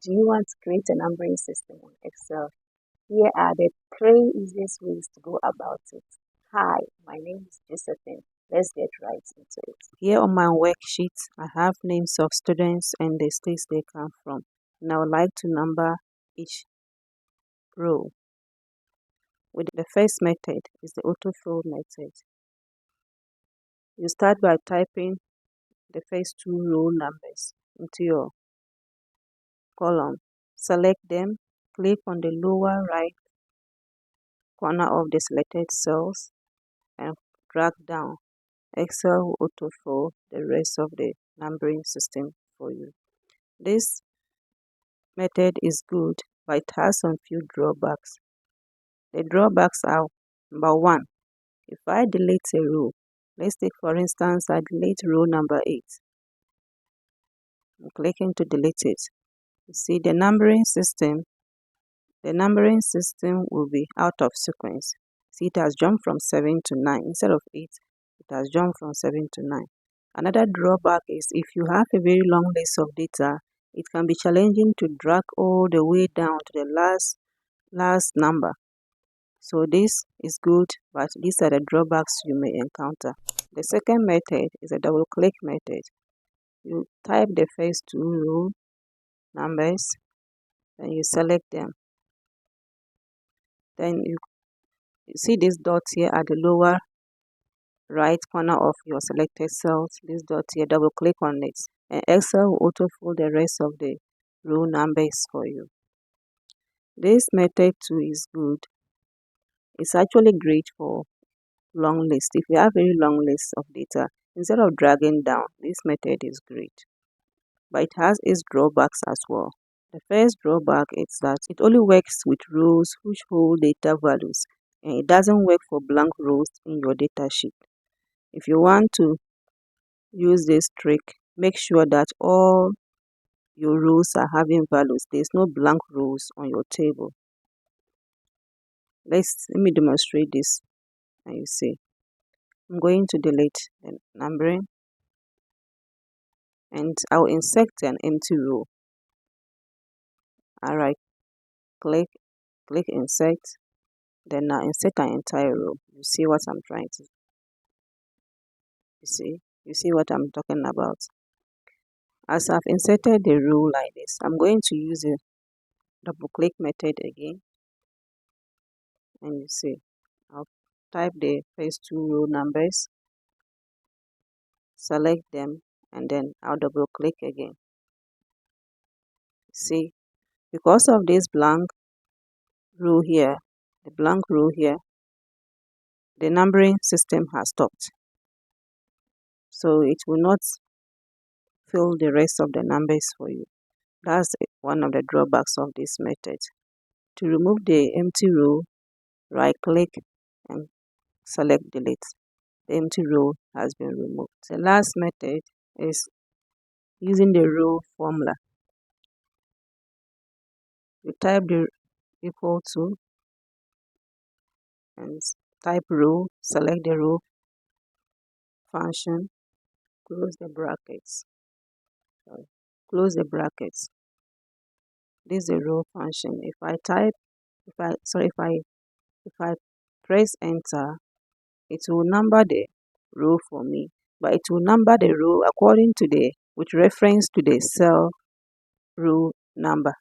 Do you want to create a numbering system on Excel? Here are the three easiest ways to go about it. Hi, my name is Josephine. Let's get right into it. Here on my worksheet, I have names of students and the states they come from. And I would like to number each row. With the first method is the autofill method. You start by typing the first two row numbers into your column. Select them, click on the lower right corner of the selected cells and drag down. Excel will autofill the rest of the numbering system for you. This method is good, but it has some few drawbacks. The drawbacks are: number one, if I delete a row, let's take for instance, I delete row number 8. I'm clicking to delete it. You see the numbering system will be out of sequence. See, it has jumped from 7 to 9. Instead of 8, it has jumped from 7 to 9. Another drawback is if you have a very long list of data, it can be challenging to drag all the way down to the last number. So this is good, but these are the drawbacks you may encounter. The second method is a double click method. You type the first two row numbers, then you select them. Then you see these dots here at the lower right corner of your selected cells. This dot here, double click on it, and Excel will autofill the rest of the row numbers for you. This method too is good. It's actually great for long list. If you have very long list of data, instead of dragging down, this method is great. But it has its drawbacks as well. The first drawback is that it only works with rows which hold data values, and it doesn't work for blank rows in your data sheet. If you want to use this trick, make sure that all your rows are having values. There's no blank rows on your table. Let me demonstrate this, and you see. I'm going to delete the numbering, and I'll insert an empty row. Alright, click insert, then now insert an entire row. You see what I'm trying to you see what I'm talking about. As I've inserted the row like this, I'm going to use a double click method again, and you see I'll type the first two row numbers, select them, and then I'll double click again. See, because of this blank row here, the numbering system has stopped, so it will not fill the rest of the numbers for you. That's one of the drawbacks of this method. To remove the empty row, right click and select delete. The empty row has been removed. The last method is using the row formula. You type the equal to and type row, select the row function, close the brackets. Close the brackets. This is the row function. If I press enter, it will number the row for me, but it will number the row according to with reference to the cell row number,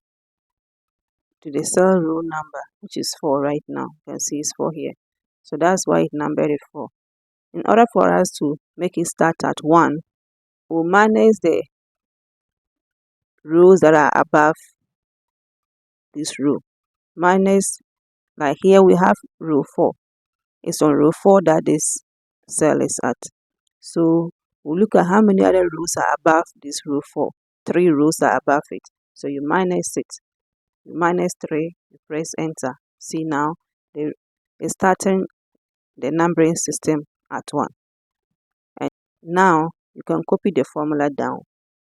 which is 4 right now. You can see it's 4 here, so that's why it numbered it 4. In order for us to make it start at 1, we'll minus the rows that are above this row. Minus, like here we have row 4. It's on row 4 that this cell is at. So we'll look at how many other rows are above this row 4. 3 rows are above it. So you minus it. You minus 3, you press enter. See now, it's starting the numbering system at 1. And now you can copy the formula down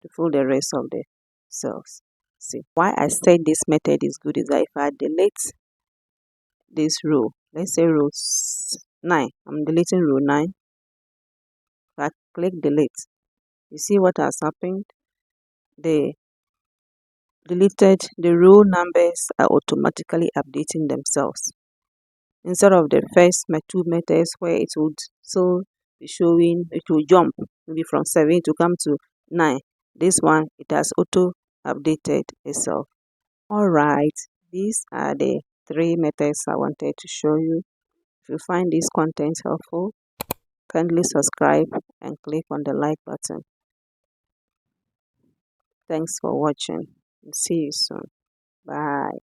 to fill the rest of the cells. See, why I said this method is good is that if I delete this row, let's say row 9, I'm deleting row 9. If I click delete, you see what has happened? The deleted, the row numbers are automatically updating themselves. Instead of the first two methods where it would still be showing, it will jump maybe from 7 to come to 9. This one, it has auto updated itself. All right, these are the 3 methods I wanted to show you. If you find this content helpful, kindly subscribe and click on the like button. Thanks for watching. See you soon. Bye.